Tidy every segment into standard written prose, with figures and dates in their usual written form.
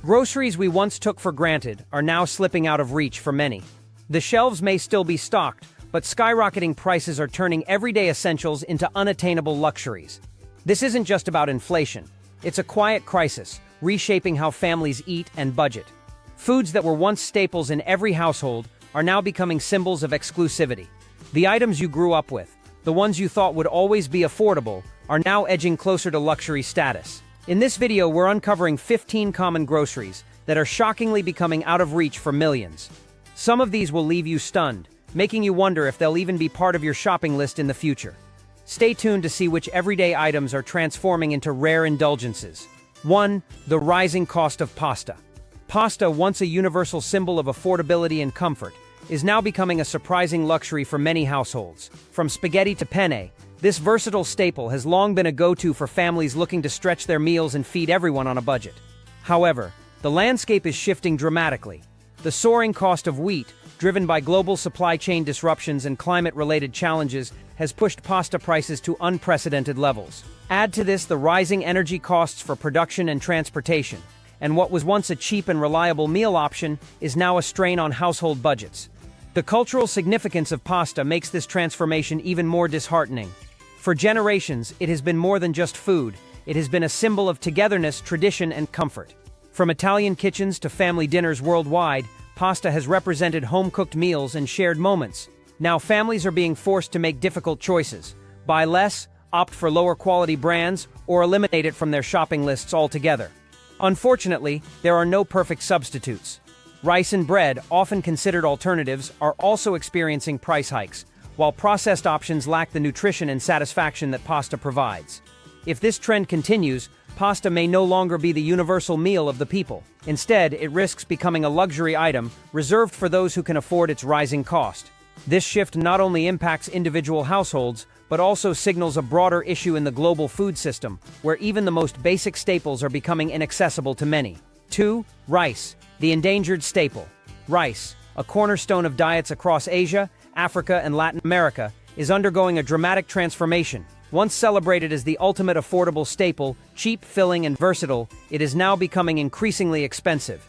Groceries we once took for granted are now slipping out of reach for many. The shelves may still be stocked, but skyrocketing prices are turning everyday essentials into unattainable luxuries. This isn't just about inflation. It's a quiet crisis, reshaping how families eat and budget. Foods that were once staples in every household are now becoming symbols of exclusivity. The items you grew up with, the ones you thought would always be affordable, are now edging closer to luxury status. In this video, we're uncovering 15 common groceries that are shockingly becoming out of reach for millions. Some of these will leave you stunned, making you wonder if they'll even be part of your shopping list in the future. Stay tuned to see which everyday items are transforming into rare indulgences. 1. The rising cost of pasta. Pasta, once a universal symbol of affordability and comfort, is now becoming a surprising luxury for many households. From spaghetti to penne, this versatile staple has long been a go-to for families looking to stretch their meals and feed everyone on a budget. However, the landscape is shifting dramatically. The soaring cost of wheat, driven by global supply chain disruptions and climate-related challenges, has pushed pasta prices to unprecedented levels. Add to this the rising energy costs for production and transportation, and what was once a cheap and reliable meal option is now a strain on household budgets. The cultural significance of pasta makes this transformation even more disheartening. For generations, it has been more than just food. It has been a symbol of togetherness, tradition, and comfort. From Italian kitchens to family dinners worldwide, pasta has represented home-cooked meals and shared moments. Now families are being forced to make difficult choices: buy less, opt for lower-quality brands, or eliminate it from their shopping lists altogether. Unfortunately, there are no perfect substitutes. Rice and bread, often considered alternatives, are also experiencing price hikes, while processed options lack the nutrition and satisfaction that pasta provides. If this trend continues, pasta may no longer be the universal meal of the people. Instead, it risks becoming a luxury item reserved for those who can afford its rising cost. This shift not only impacts individual households, but also signals a broader issue in the global food system, where even the most basic staples are becoming inaccessible to many. 2. Rice, the endangered staple. Rice, a cornerstone of diets across Asia, Africa, and Latin America, is undergoing a dramatic transformation. Once celebrated as the ultimate affordable staple, cheap, filling, and versatile, it is now becoming increasingly expensive.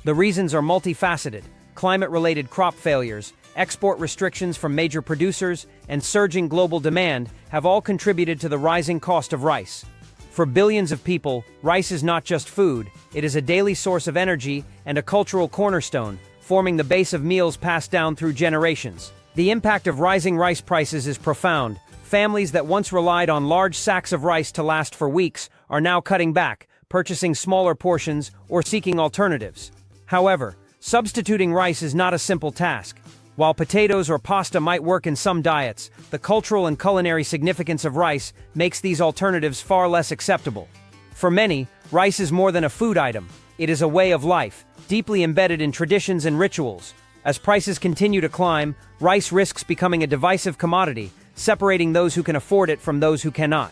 The reasons are multifaceted: climate-related crop failures, export restrictions from major producers, and surging global demand have all contributed to the rising cost of rice. For billions of people, rice is not just food, it is a daily source of energy and a cultural cornerstone, forming the base of meals passed down through generations. The impact of rising rice prices is profound. Families that once relied on large sacks of rice to last for weeks are now cutting back, purchasing smaller portions, or seeking alternatives. However, substituting rice is not a simple task. While potatoes or pasta might work in some diets, the cultural and culinary significance of rice makes these alternatives far less acceptable. For many, rice is more than a food item. It is a way of life, deeply embedded in traditions and rituals. As prices continue to climb, rice risks becoming a divisive commodity, separating those who can afford it from those who cannot.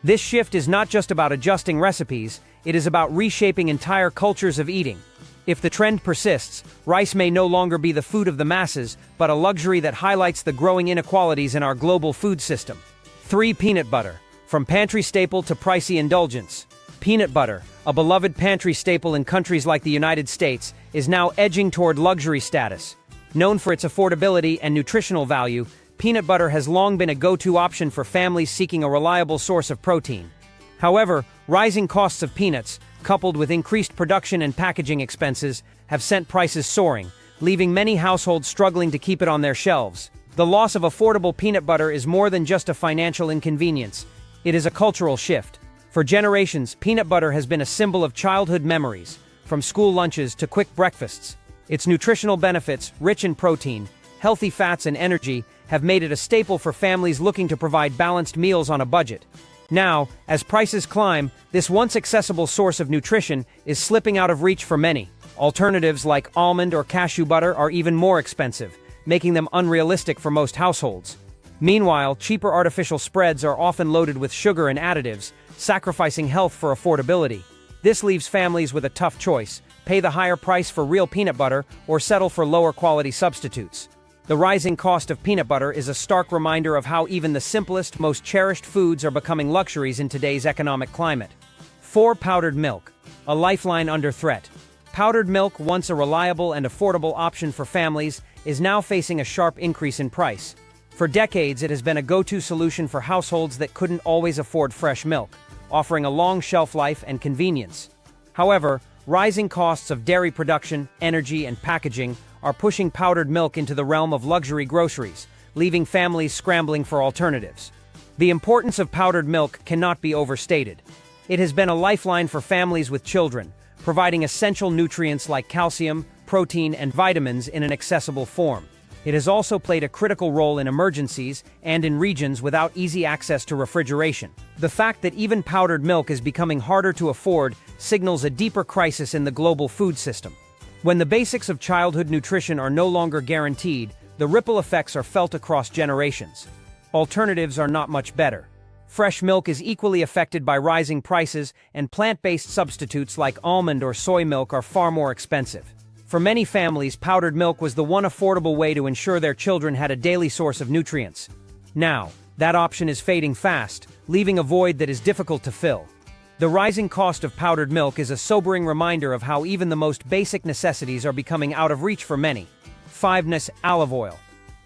This shift is not just about adjusting recipes, it is about reshaping entire cultures of eating. If the trend persists, rice may no longer be the food of the masses, but a luxury that highlights the growing inequalities in our global food system. 3. Peanut butter. From pantry staple to pricey indulgence. Peanut butter, a beloved pantry staple in countries like the United States, is now edging toward luxury status. Known for its affordability and nutritional value, peanut butter has long been a go-to option for families seeking a reliable source of protein. However, rising costs of peanuts, coupled with increased production and packaging expenses, have sent prices soaring, leaving many households struggling to keep it on their shelves. The loss of affordable peanut butter is more than just a financial inconvenience. It is a cultural shift. For generations, peanut butter has been a symbol of childhood memories, from school lunches to quick breakfasts. Its nutritional benefits, rich in protein, healthy fats, and energy, have made it a staple for families looking to provide balanced meals on a budget. Now, as prices climb, this once accessible source of nutrition is slipping out of reach for many. Alternatives like almond or cashew butter are even more expensive, making them unrealistic for most households. Meanwhile, cheaper artificial spreads are often loaded with sugar and additives, sacrificing health for affordability. This leaves families with a tough choice: pay the higher price for real peanut butter or settle for lower quality substitutes. The rising cost of peanut butter is a stark reminder of how even the simplest, most cherished foods are becoming luxuries in today's economic climate. 4. Powdered milk, a lifeline under threat. Powdered milk, once a reliable and affordable option for families, is now facing a sharp increase in price. For decades, it has been a go-to solution for households that couldn't always afford fresh milk, offering a long shelf life and convenience. However, rising costs of dairy production, energy, and packaging are pushing powdered milk into the realm of luxury groceries, leaving families scrambling for alternatives. The importance of powdered milk cannot be overstated. It has been a lifeline for families with children, providing essential nutrients like calcium, protein, and vitamins in an accessible form. It has also played a critical role in emergencies and in regions without easy access to refrigeration. The fact that even powdered milk is becoming harder to afford signals a deeper crisis in the global food system. When the basics of childhood nutrition are no longer guaranteed, the ripple effects are felt across generations. Alternatives are not much better. Fresh milk is equally affected by rising prices, and plant-based substitutes like almond or soy milk are far more expensive. For many families, powdered milk was the one affordable way to ensure their children had a daily source of nutrients. Now, that option is fading fast, leaving a void that is difficult to fill. The rising cost of powdered milk is a sobering reminder of how even the most basic necessities are becoming out of reach for many. 5. Olive oil.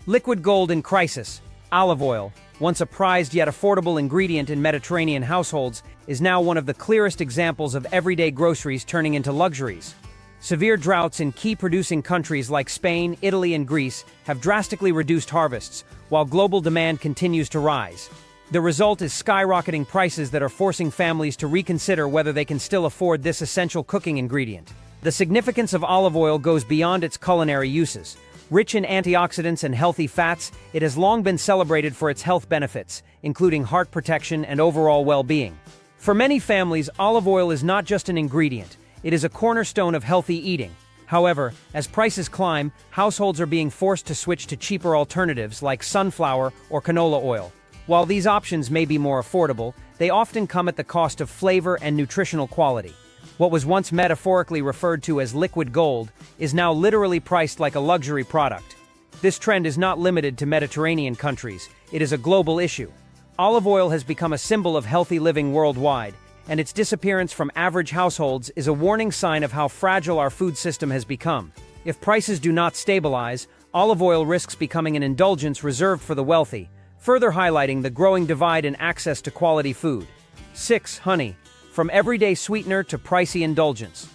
Liquid gold in crisis. Olive oil, once a prized yet affordable ingredient in Mediterranean households, is now one of the clearest examples of everyday groceries turning into luxuries. Severe droughts in key producing countries like Spain, Italy, and Greece have drastically reduced harvests, while global demand continues to rise. The result is skyrocketing prices that are forcing families to reconsider whether they can still afford this essential cooking ingredient. The significance of olive oil goes beyond its culinary uses. Rich in antioxidants and healthy fats, it has long been celebrated for its health benefits, including heart protection and overall well-being. For many families, olive oil is not just an ingredient, it is a cornerstone of healthy eating. However, as prices climb, households are being forced to switch to cheaper alternatives like sunflower or canola oil. While these options may be more affordable, they often come at the cost of flavor and nutritional quality. What was once metaphorically referred to as liquid gold is now literally priced like a luxury product. This trend is not limited to Mediterranean countries, it is a global issue. Olive oil has become a symbol of healthy living worldwide, and its disappearance from average households is a warning sign of how fragile our food system has become. If prices do not stabilize, olive oil risks becoming an indulgence reserved for the wealthy, further highlighting the growing divide in access to quality food. 6. Honey. From everyday sweetener to pricey indulgence.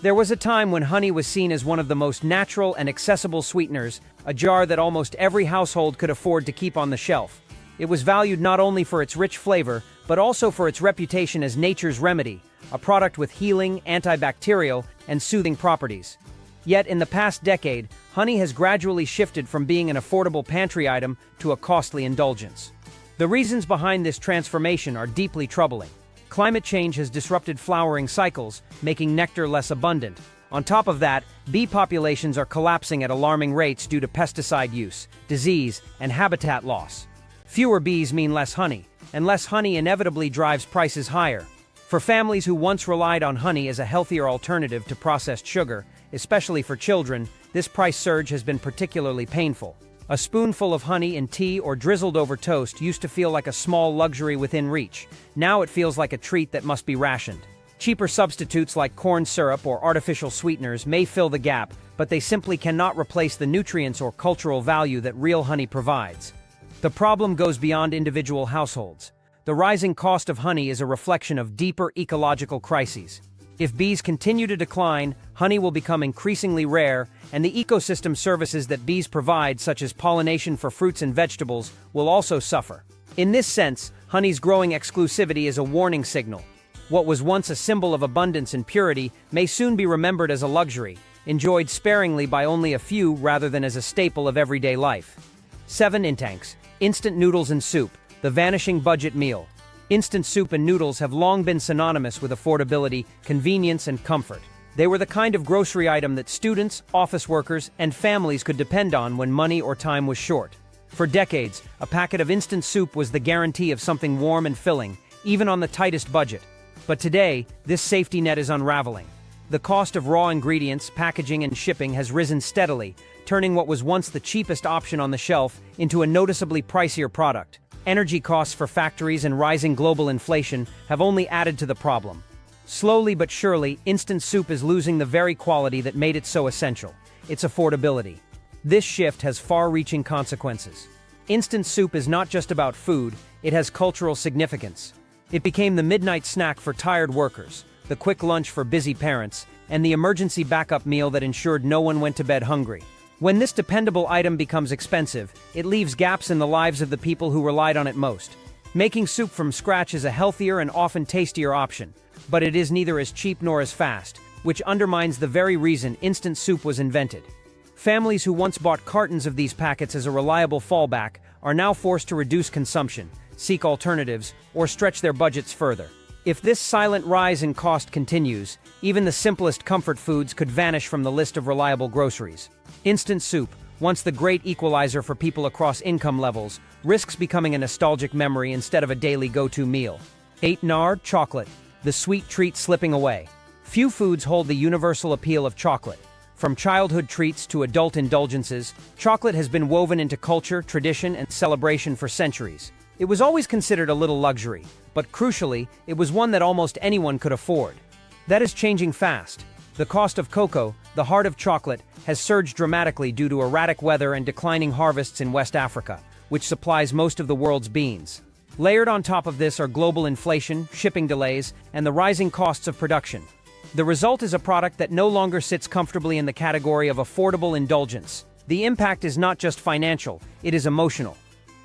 There was a time when honey was seen as one of the most natural and accessible sweeteners, a jar that almost every household could afford to keep on the shelf. It was valued not only for its rich flavor, but also for its reputation as nature's remedy, a product with healing, antibacterial, and soothing properties. Yet in the past decade, honey has gradually shifted from being an affordable pantry item to a costly indulgence. The reasons behind this transformation are deeply troubling. Climate change has disrupted flowering cycles, making nectar less abundant. On top of that, bee populations are collapsing at alarming rates due to pesticide use, disease, and habitat loss. Fewer bees mean less honey, and less honey inevitably drives prices higher. For families who once relied on honey as a healthier alternative to processed sugar, especially for children, this price surge has been particularly painful. A spoonful of honey in tea or drizzled over toast used to feel like a small luxury within reach. Now it feels like a treat that must be rationed. Cheaper substitutes like corn syrup or artificial sweeteners may fill the gap, but they simply cannot replace the nutrients or cultural value that real honey provides. The problem goes beyond individual households. The rising cost of honey is a reflection of deeper ecological crises. If bees continue to decline, honey will become increasingly rare, and the ecosystem services that bees provide, such as pollination for fruits and vegetables, will also suffer. In this sense, honey's growing exclusivity is a warning signal. What was once a symbol of abundance and purity may soon be remembered as a luxury, enjoyed sparingly by only a few rather than as a staple of everyday life. 7. Intanks. Instant noodles and soup, the vanishing budget meal. Instant soup and noodles have long been synonymous with affordability, convenience, and comfort. They were the kind of grocery item that students, office workers, and families could depend on when money or time was short. For decades, a packet of instant soup was the guarantee of something warm and filling, even on the tightest budget. But today, this safety net is unraveling. The cost of raw ingredients, packaging, and shipping has risen steadily, turning what was once the cheapest option on the shelf into a noticeably pricier product. Energy costs for factories and rising global inflation have only added to the problem. Slowly but surely, instant soup is losing the very quality that made it so essential: its affordability. This shift has far-reaching consequences. Instant soup is not just about food, it has cultural significance. It became the midnight snack for tired workers, the quick lunch for busy parents, and the emergency backup meal that ensured no one went to bed hungry. When this dependable item becomes expensive, it leaves gaps in the lives of the people who relied on it most. Making soup from scratch is a healthier and often tastier option, but it is neither as cheap nor as fast, which undermines the very reason instant soup was invented. Families who once bought cartons of these packets as a reliable fallback are now forced to reduce consumption, seek alternatives, or stretch their budgets further. If this silent rise in cost continues, even the simplest comfort foods could vanish from the list of reliable groceries. Instant soup, once the great equalizer for people across income levels, risks becoming a nostalgic memory instead of a daily go-to meal. 8. Chocolate, the sweet treat slipping away. Few foods hold the universal appeal of chocolate. From childhood treats to adult indulgences, chocolate has been woven into culture, tradition, and celebration for centuries. It was always considered a little luxury, but crucially, it was one that almost anyone could afford. That is changing fast. The cost of cocoa, the heart of chocolate, has surged dramatically due to erratic weather and declining harvests in West Africa, which supplies most of the world's beans. Layered on top of this are global inflation, shipping delays, and the rising costs of production. The result is a product that no longer sits comfortably in the category of affordable indulgence. The impact is not just financial, it is emotional.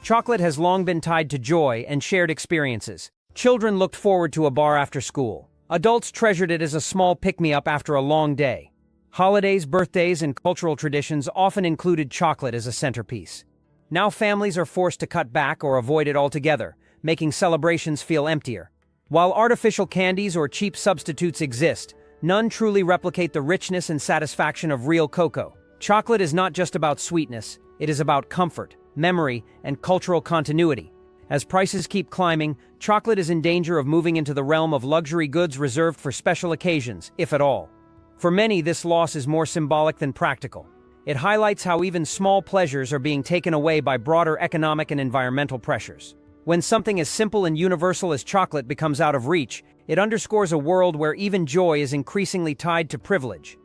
Chocolate has long been tied to joy and shared experiences. Children looked forward to a bar after school. Adults treasured it as a small pick-me-up after a long day. Holidays, birthdays, and cultural traditions often included chocolate as a centerpiece. Now families are forced to cut back or avoid it altogether, making celebrations feel emptier. While artificial candies or cheap substitutes exist, none truly replicate the richness and satisfaction of real cocoa. Chocolate is not just about sweetness, it is about comfort, memory, and cultural continuity. As prices keep climbing, chocolate is in danger of moving into the realm of luxury goods reserved for special occasions, if at all. For many, this loss is more symbolic than practical. It highlights how even small pleasures are being taken away by broader economic and environmental pressures. When something as simple and universal as chocolate becomes out of reach, it underscores a world where even joy is increasingly tied to privilege.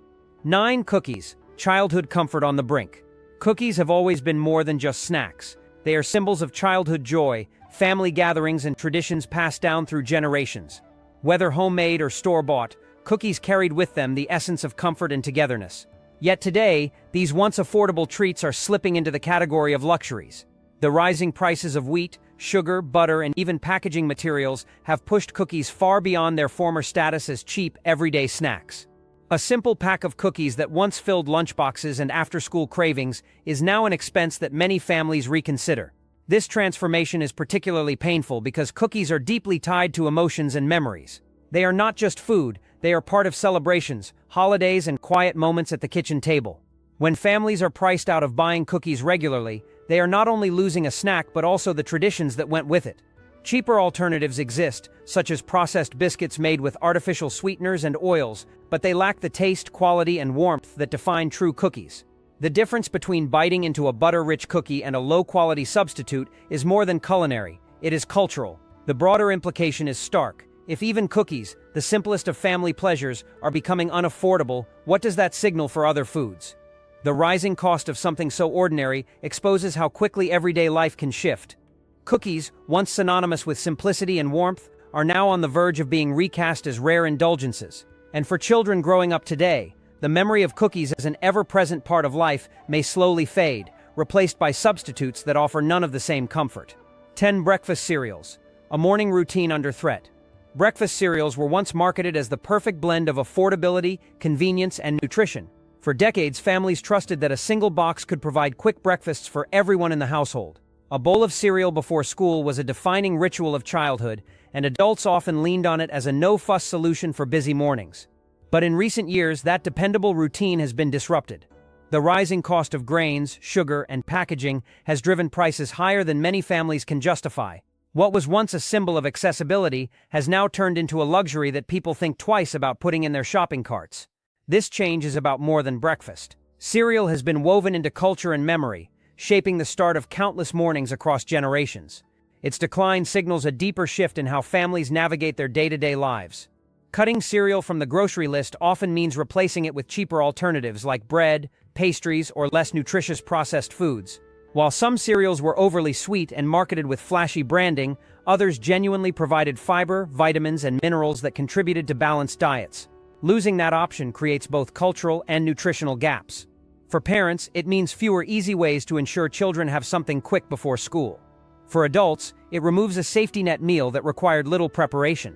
9. Cookies, childhood comfort on the brink. Cookies have always been more than just snacks. They are symbols of childhood joy, family gatherings, and traditions passed down through generations. Whether homemade or store-bought, cookies carried with them the essence of comfort and togetherness. Yet today, these once affordable treats are slipping into the category of luxuries. The rising prices of wheat, sugar, butter, and even packaging materials have pushed cookies far beyond their former status as cheap, everyday snacks. A simple pack of cookies that once filled lunchboxes and after-school cravings is now an expense that many families reconsider. This transformation is particularly painful because cookies are deeply tied to emotions and memories. They are not just food, they are part of celebrations, holidays, and quiet moments at the kitchen table. When families are priced out of buying cookies regularly, they are not only losing a snack but also the traditions that went with it. Cheaper alternatives exist, such as processed biscuits made with artificial sweeteners and oils, but they lack the taste, quality, and warmth that define true cookies. The difference between biting into a butter-rich cookie and a low-quality substitute is more than culinary, it is cultural. The broader implication is stark. If even cookies, the simplest of family pleasures, are becoming unaffordable, what does that signal for other foods? The rising cost of something so ordinary exposes how quickly everyday life can shift. Cookies, once synonymous with simplicity and warmth, are now on the verge of being recast as rare indulgences. And for children growing up today, the memory of cookies as an ever-present part of life may slowly fade, replaced by substitutes that offer none of the same comfort. 10. Breakfast cereals, a morning routine under threat. Breakfast cereals were once marketed as the perfect blend of affordability, convenience, and nutrition. For decades, families trusted that a single box could provide quick breakfasts for everyone in the household. A bowl of cereal before school was a defining ritual of childhood, and adults often leaned on it as a no-fuss solution for busy mornings. But in recent years, that dependable routine has been disrupted. The rising cost of grains, sugar, and packaging has driven prices higher than many families can justify. What was once a symbol of accessibility has now turned into a luxury that people think twice about putting in their shopping carts. This change is about more than breakfast. Cereal has been woven into culture and memory, shaping the start of countless mornings across generations. Its decline signals a deeper shift in how families navigate their day-to-day lives. Cutting cereal from the grocery list often means replacing it with cheaper alternatives like bread, pastries, or less nutritious processed foods. While some cereals were overly sweet and marketed with flashy branding, others genuinely provided fiber, vitamins, and minerals that contributed to balanced diets. Losing that option creates both cultural and nutritional gaps. For parents, it means fewer easy ways to ensure children have something quick before school. For adults, it removes a safety net meal that required little preparation.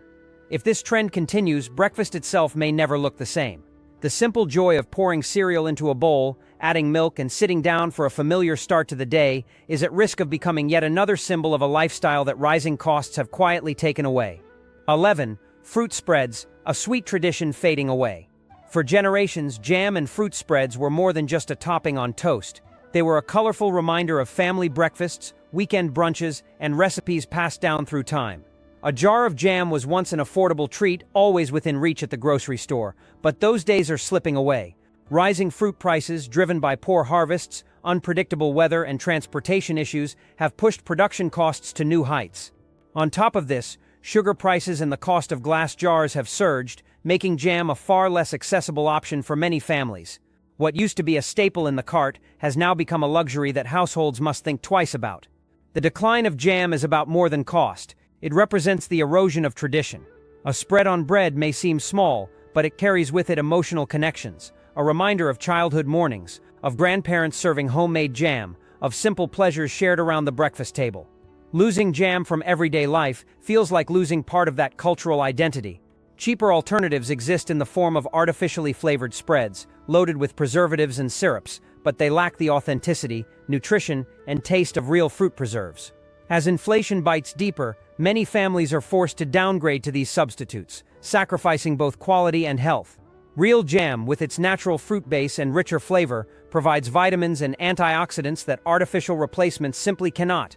If this trend continues, breakfast itself may never look the same. The simple joy of pouring cereal into a bowl, adding milk, and sitting down for a familiar start to the day is at risk of becoming yet another symbol of a lifestyle that rising costs have quietly taken away. 11. Fruit spreads, a sweet tradition fading away. For generations, jam and fruit spreads were more than just a topping on toast. They were a colorful reminder of family breakfasts, weekend brunches, and recipes passed down through time. A jar of jam was once an affordable treat, always within reach at the grocery store, but those days are slipping away. Rising fruit prices, driven by poor harvests, unpredictable weather, and transportation issues, have pushed production costs to new heights. On top of this, sugar prices and the cost of glass jars have surged, making jam a far less accessible option for many families. What used to be a staple in the cart has now become a luxury that households must think twice about. The decline of jam is about more than cost. It represents the erosion of tradition. A spread on bread may seem small, but it carries with it emotional connections, a reminder of childhood mornings, of grandparents serving homemade jam, of simple pleasures shared around the breakfast table. Losing jam from everyday life feels like losing part of that cultural identity. Cheaper alternatives exist in the form of artificially flavored spreads, loaded with preservatives and syrups, but they lack the authenticity, nutrition, and taste of real fruit preserves. As inflation bites deeper, many families are forced to downgrade to these substitutes, sacrificing both quality and health. Real jam, with its natural fruit base and richer flavor, provides vitamins and antioxidants that artificial replacements simply cannot.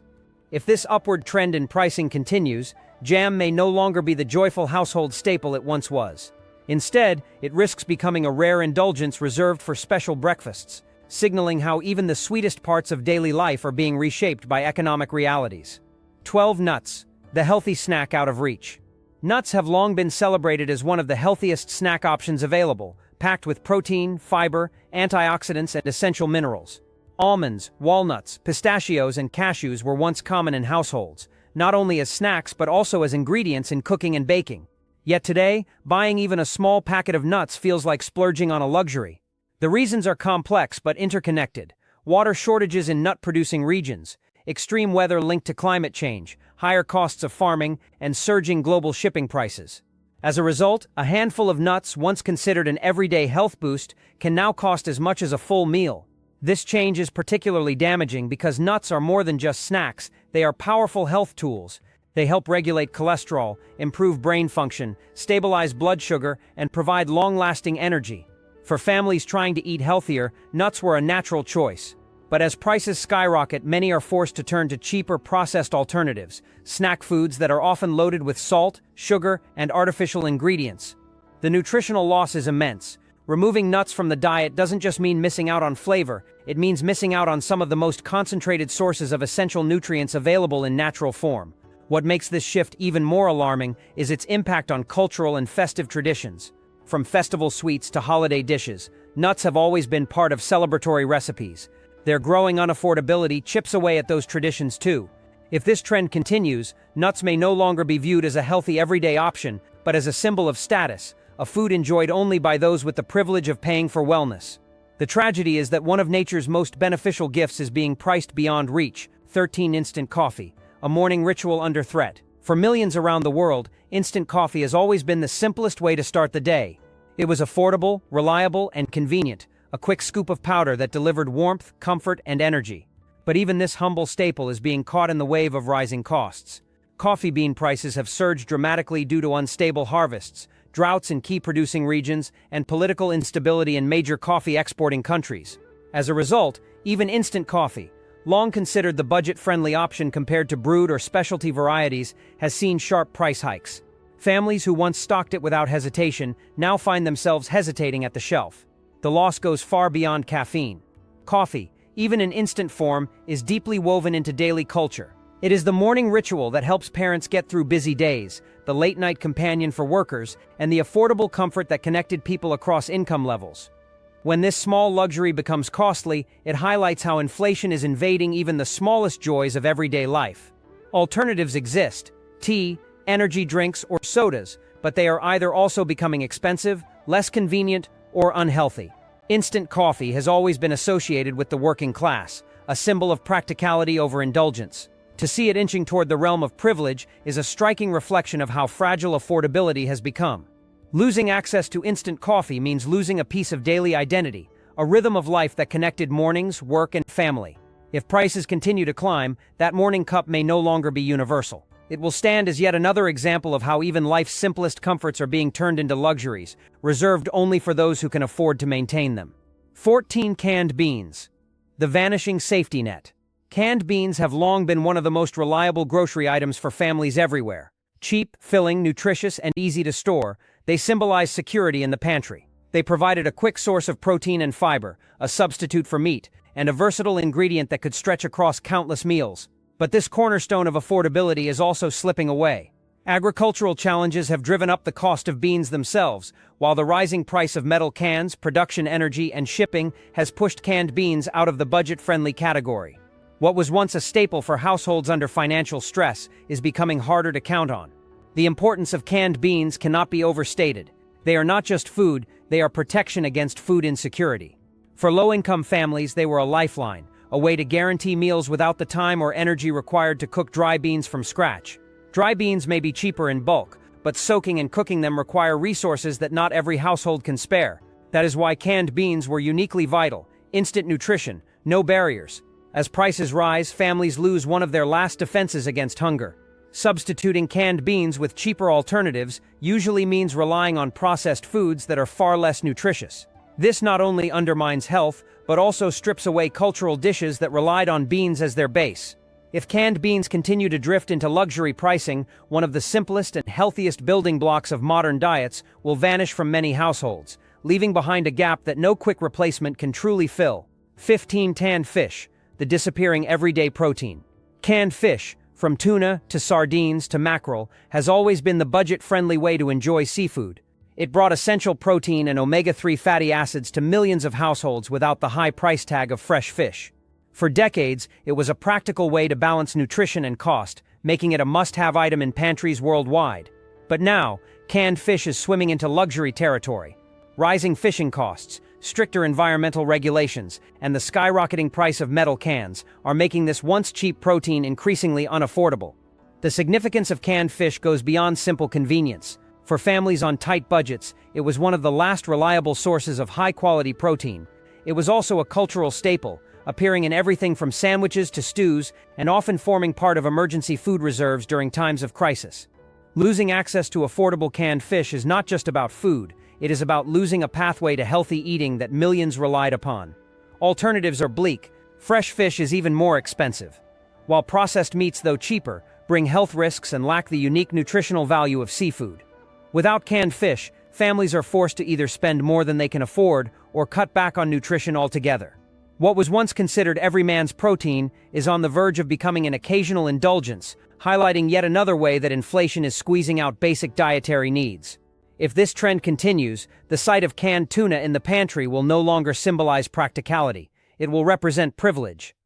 If this upward trend in pricing continues, jam may no longer be the joyful household staple it once was. Instead, it risks becoming a rare indulgence reserved for special breakfasts, signaling how even the sweetest parts of daily life are being reshaped by economic realities. 12. Nuts, the healthy snack out of reach. Nuts have long been celebrated as one of the healthiest snack options available, packed with protein, fiber, antioxidants, and essential minerals. Almonds, walnuts, pistachios, and cashews were once common in households, not only as snacks but also as ingredients in cooking and baking. Yet today, buying even a small packet of nuts feels like splurging on a luxury. The reasons are complex but interconnected. Water shortages in nut-producing regions, extreme weather linked to climate change, higher costs of farming, and surging global shipping prices. As a result, a handful of nuts, once considered an everyday health boost, can now cost as much as a full meal. This change is particularly damaging because nuts are more than just snacks, they are powerful health tools. They help regulate cholesterol, improve brain function, stabilize blood sugar, and provide long-lasting energy. For families trying to eat healthier, nuts were a natural choice. But as prices skyrocket, many are forced to turn to cheaper processed alternatives, snack foods that are often loaded with salt, sugar, and artificial ingredients. The nutritional loss is immense. Removing nuts from the diet doesn't just mean missing out on flavor, it means missing out on some of the most concentrated sources of essential nutrients available in natural form. What makes this shift even more alarming is its impact on cultural and festive traditions. From festival sweets to holiday dishes, nuts have always been part of celebratory recipes. Their growing unaffordability chips away at those traditions too. If this trend continues, nuts may no longer be viewed as a healthy everyday option, but as a symbol of status, a food enjoyed only by those with the privilege of paying for wellness. The tragedy is that one of nature's most beneficial gifts is being priced beyond reach. 13. Instant coffee, a morning ritual under threat. For millions around the world, instant coffee has always been the simplest way to start the day. It was affordable, reliable, and convenient, a quick scoop of powder that delivered warmth, comfort, and energy. But even this humble staple is being caught in the wave of rising costs. Coffee bean prices have surged dramatically due to unstable harvests, droughts in key producing regions, and political instability in major coffee exporting countries. As a result, even instant coffee, long considered the budget-friendly option compared to brewed or specialty varieties, has seen sharp price hikes. Families who once stocked it without hesitation now find themselves hesitating at the shelf. The loss goes far beyond caffeine. Coffee, even in instant form, is deeply woven into daily culture. It is the morning ritual that helps parents get through busy days, the late-night companion for workers, and the affordable comfort that connected people across income levels. When this small luxury becomes costly, it highlights how inflation is invading even the smallest joys of everyday life. Alternatives exist: tea, energy drinks, or sodas, but they are either also becoming expensive, less convenient, or unhealthy. Instant coffee has always been associated with the working class, a symbol of practicality over indulgence. To see it inching toward the realm of privilege is a striking reflection of how fragile affordability has become. Losing access to instant coffee means losing a piece of daily identity, a rhythm of life that connected mornings, work, and family. If prices continue to climb, that morning cup may no longer be universal. It will stand as yet another example of how even life's simplest comforts are being turned into luxuries, reserved only for those who can afford to maintain them. 14 canned beans. The vanishing safety net. Canned beans have long been one of the most reliable grocery items for families everywhere. Cheap, filling, nutritious, and easy to store, they symbolize security in the pantry. They provided a quick source of protein and fiber, a substitute for meat, and a versatile ingredient that could stretch across countless meals. But this cornerstone of affordability is also slipping away. Agricultural challenges have driven up the cost of beans themselves, while the rising price of metal cans, production energy, and shipping has pushed canned beans out of the budget-friendly category. What was once a staple for households under financial stress is becoming harder to count on. The importance of canned beans cannot be overstated. They are not just food, they are protection against food insecurity. For low-income families, they were a lifeline, a way to guarantee meals without the time or energy required to cook dry beans from scratch. Dry beans may be cheaper in bulk, but soaking and cooking them require resources that not every household can spare. That is why canned beans were uniquely vital: instant nutrition, no barriers. As prices rise, families lose one of their last defenses against hunger. Substituting canned beans with cheaper alternatives usually means relying on processed foods that are far less nutritious. This not only undermines health, but also strips away cultural dishes that relied on beans as their base. If canned beans continue to drift into luxury pricing, one of the simplest and healthiest building blocks of modern diets will vanish from many households, leaving behind a gap that no quick replacement can truly fill. 15 canned fish, the disappearing everyday protein. Canned fish, from tuna to sardines to mackerel, has always been the budget-friendly way to enjoy seafood. It brought essential protein and omega-3 fatty acids to millions of households without the high price tag of fresh fish. For decades, it was a practical way to balance nutrition and cost, making it a must-have item in pantries worldwide. But now, canned fish is swimming into luxury territory. Rising fishing costs, stricter environmental regulations, and the skyrocketing price of metal cans are making this once cheap protein increasingly unaffordable. The significance of canned fish goes beyond simple convenience. For families on tight budgets, it was one of the last reliable sources of high-quality protein. It was also a cultural staple, appearing in everything from sandwiches to stews, and often forming part of emergency food reserves during times of crisis. Losing access to affordable canned fish is not just about food, it is about losing a pathway to healthy eating that millions relied upon. Alternatives are bleak. Fresh fish is even more expensive. While processed meats, though cheaper, bring health risks and lack the unique nutritional value of seafood. Without canned fish, families are forced to either spend more than they can afford or cut back on nutrition altogether. What was once considered every man's protein is on the verge of becoming an occasional indulgence, highlighting yet another way that inflation is squeezing out basic dietary needs. If this trend continues, the sight of canned tuna in the pantry will no longer symbolize practicality. It will represent privilege.